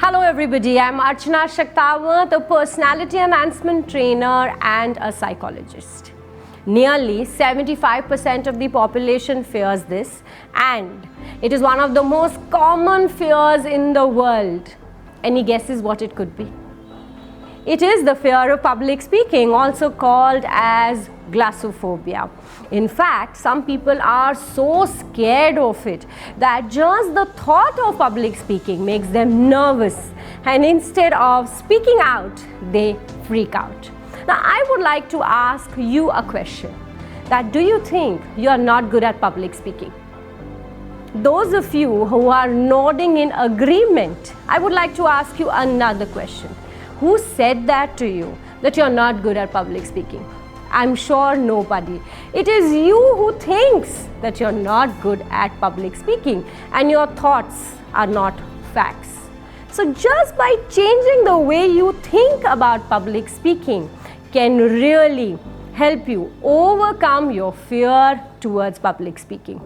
Hello everybody, I'm Archana Shaktawat, a personality enhancement trainer and a psychologist. Nearly 75% of the population fears this, and it is one of the most common fears in the world. Any guesses what it could be? It is the fear of public speaking, also called as glossophobia. In fact, some people are so scared of it that just the thought of public speaking makes them nervous, and instead of speaking out, they freak out. Now, I would like to ask you a question: that do you think you are not good at public speaking? Those of you who are nodding in agreement, I would like to ask you another question. Who said that to you, that you're not good at public speaking? I'm sure nobody. It is you who thinks that you're not good at public speaking and your thoughts are not facts. So just by changing the way you think about public speaking can really help you overcome your fear towards public speaking.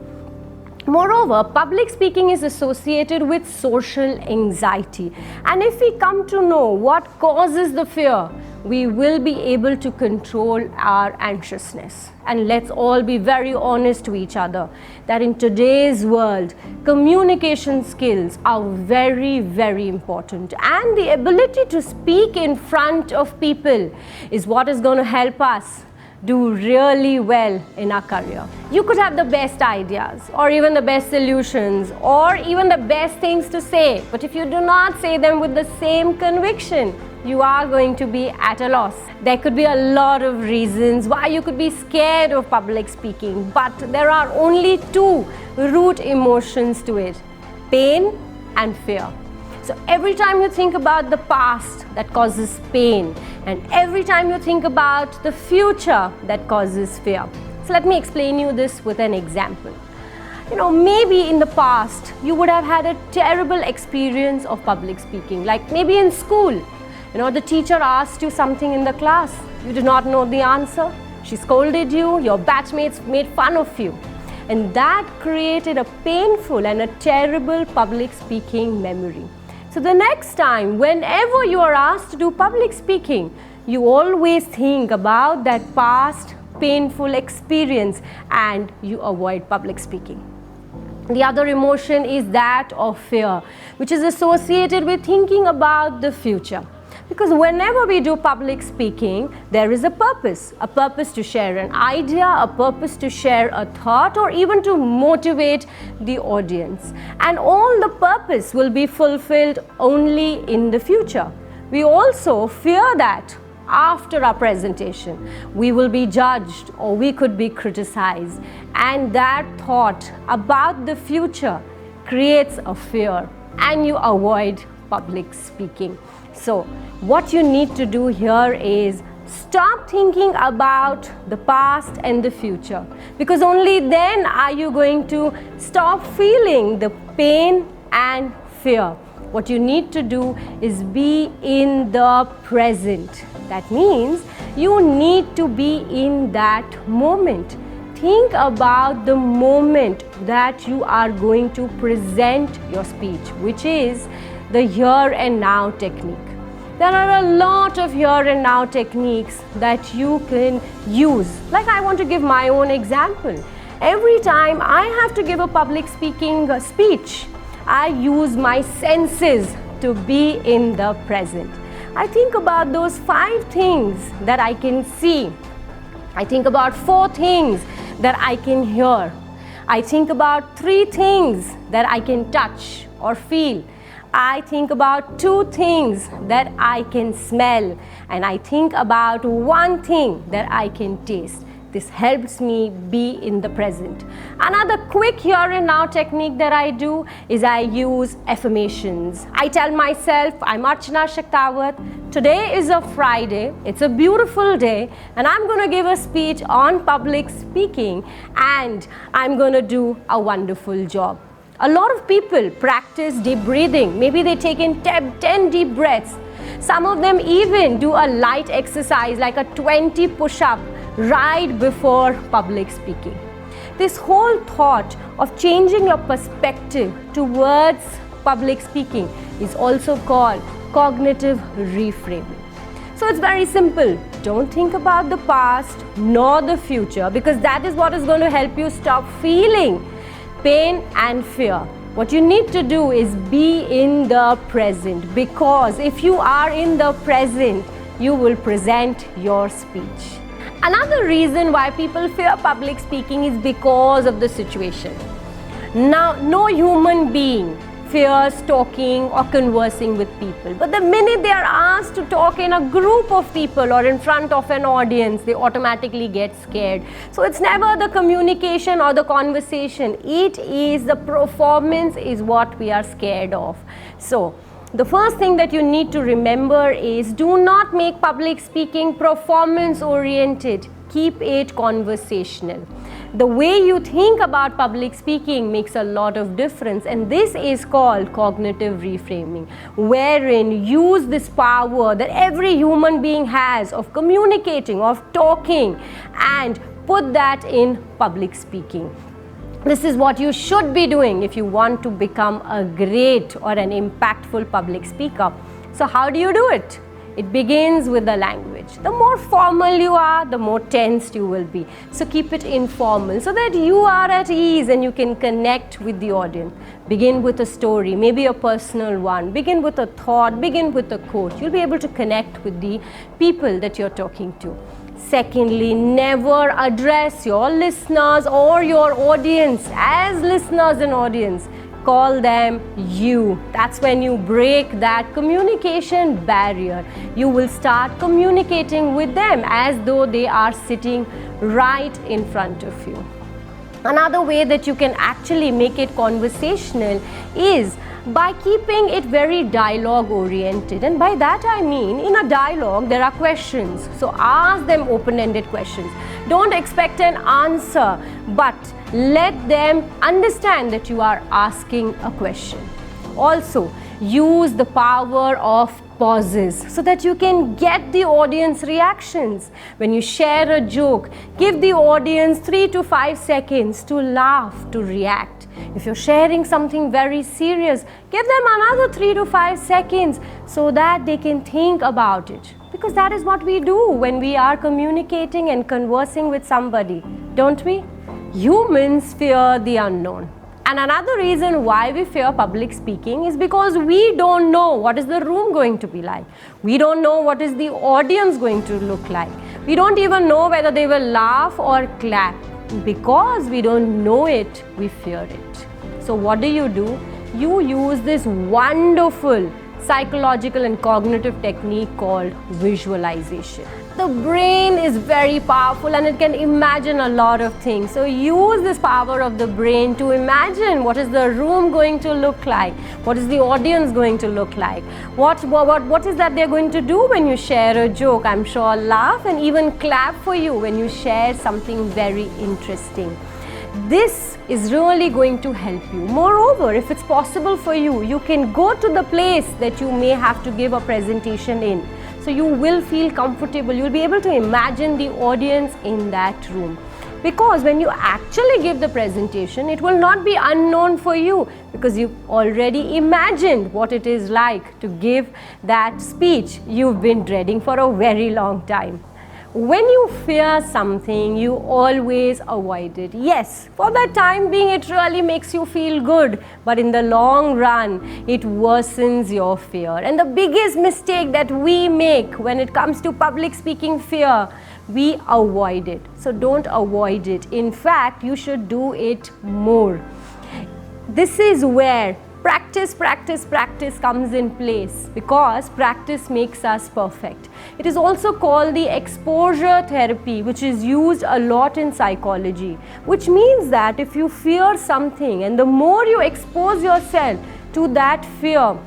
Moreover, public speaking is associated with social anxiety, and if we come to know what causes the fear, we will be able to control our anxiousness. And let's all be very honest to each other that in today's world, communication skills are very, very important, and the ability to speak in front of people is what is going to help us do really well in our career. You could have the best ideas or even the best solutions or even the best things to say, but if you do not say them with the same conviction, you are going to be at a loss. There could be a lot of reasons why you could be scared of public speaking, but there are only two root emotions to it: pain and fear. So every time you think about the past, that causes pain, and every time you think about the future, that causes fear. So let me explain you this with an example. Maybe in the past you would have had a terrible experience of public speaking, like maybe in school. The teacher asked you something in the class, you did not know the answer, she scolded you, your batchmates made fun of you, and that created a painful and a terrible public speaking memory. So the next time, whenever you are asked to do public speaking, you always think about that past painful experience and you avoid public speaking. The other emotion is that of fear, which is associated with thinking about the future. Because whenever we do public speaking, there is a purpose to share an idea, a purpose to share a thought, or even to motivate the audience. And all the purpose will be fulfilled only in the future. We also fear that after our presentation, we will be judged or we could be criticized. And that thought about the future creates a fear, and you avoid public speaking. So what you need to do here is stop thinking about the past and the future, because only then are you going to stop feeling the pain and fear. What you need to do is be in the present. That means you need to be in that moment. Think about the moment that you are going to present your speech, which is the here and now technique. There are a lot of here and now techniques that you can use. Like, I want to give my own example. Every time I have to give a public speaking speech, I use my senses to be in the present. I think about those 5 things that I can see. I think about 4 things that I can hear. I think about 3 things that I can touch or feel. I think about 2 things that I can smell, and I think about 1 thing that I can taste. This helps me be in the present. Another quick here and now technique that I do is I use affirmations. I tell myself, I'm Archana Shaktawat. Today is a Friday. It's a beautiful day, and I'm going to give a speech on public speaking, and I'm going to do a wonderful job. A lot of people practice deep breathing. Maybe they take in 10 deep breaths. Some of them even do a light exercise like a 20 push-up right before public speaking. This whole thought of changing your perspective towards public speaking is also called cognitive reframing. So it's very simple. Don't think about the past nor the future, because that is what is going to help you stop feeling pain and fear. What you need to do is be in the present, because if you are in the present, you will present your speech. Another reason why people fear public speaking is because of the situation. Now, no human being fears talking or conversing with people, but the minute they are asked to talk in a group of people or in front of an audience, they automatically get scared. So it's never the communication or the conversation, it is the performance is what we are scared of. So the first thing that you need to remember is, do not make public speaking performance oriented, keep it conversational. The way you think about public speaking makes a lot of difference, and this is called cognitive reframing, wherein use this power that every human being has of communicating, of talking, and put that in public speaking. This is what you should be doing if you want to become a great or an impactful public speaker. So how do you do it? It begins with the language. The more formal you are, the more tensed you will be. So keep it informal so that you are at ease and you can connect with the audience. Begin with a story, maybe a personal one. Begin with a thought, begin with a quote. You'll be able to connect with the people that you're talking to. Secondly, never address your listeners or your audience as listeners and audience. Call them you. That's when you break that communication barrier. You will start communicating with them as though they are sitting right in front of you. Another way that you can actually make it conversational is by keeping it very dialogue oriented, and by that I mean, in a dialogue there are questions, so ask them open-ended questions. Don't expect an answer, but let them understand that you are asking a question. Also, use the power of pauses so that you can get the audience reactions. When you share a joke, give the audience 3 to 5 seconds to laugh, to react. If you're sharing something very serious, give them another 3 to 5 seconds so that they can think about it. Because that is what we do when we are communicating and conversing with somebody, don't we? Humans fear the unknown. And another reason why we fear public speaking is because we don't know what is the room going to be like. We don't know what is the audience going to look like. We don't even know whether they will laugh or clap. Because we don't know it, we fear it. So what do? You use this wonderful psychological and cognitive technique called visualization. The brain is very powerful and it can imagine a lot of things. So use this power of the brain to imagine what is the room going to look like, what is the audience going to look like, what is that they're going to do when you share a joke. I'm sure laugh and even clap for you when you share something very interesting. This is really going to help you. Moreover, if it's possible for you, you can go to the place that you may have to give a presentation in. So you will feel comfortable. You'll be able to imagine the audience in that room. Because when you actually give the presentation, it will not be unknown for you because you've already imagined what it is like to give that speech you've been dreading for a very long time. When you fear something, you always avoid it. Yes, for the time being, it really makes you feel good, but in the long run, it worsens your fear. And the biggest mistake that we make when it comes to public speaking fear, we avoid it. So don't avoid it. In fact, you should do it more. This is where practice comes in place, because practice makes us perfect. It is also called the exposure therapy, which is used a lot in psychology, which means that if you fear something and the more you expose yourself to that fear,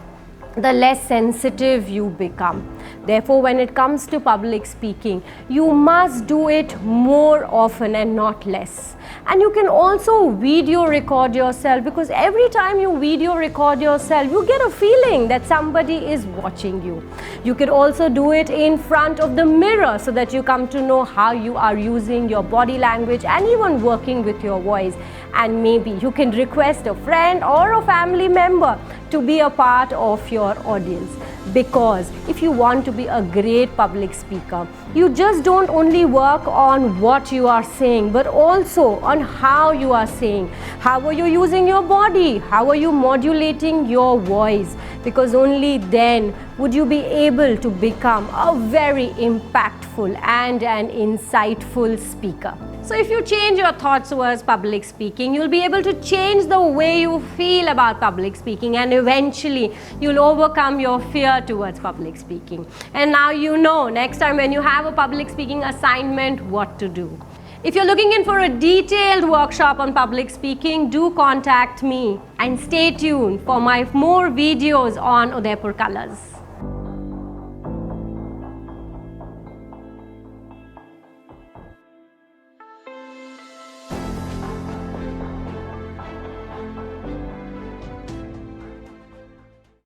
the less sensitive you become. Therefore, when it comes to public speaking, you must do it more often and not less. And you can also video record yourself, because every time you video record yourself, you get a feeling that somebody is watching you. You can also do it in front of the mirror so that you come to know how you are using your body language and even working with your voice. And maybe you can request a friend or a family member to be a part of your audience. Because if you want to be a great public speaker, you just don't only work on what you are saying, but also on how you are saying. How are you using your body? How are you modulating your voice? Because only then would you be able to become a very impactful and an insightful speaker. So if you change your thoughts towards public speaking, you'll be able to change the way you feel about public speaking, and eventually you'll overcome your fear towards public speaking. And now you know next time when you have a public speaking assignment what to do. If you're looking in for a detailed workshop on public speaking, do contact me and stay tuned for my more videos on Udaipur Colors.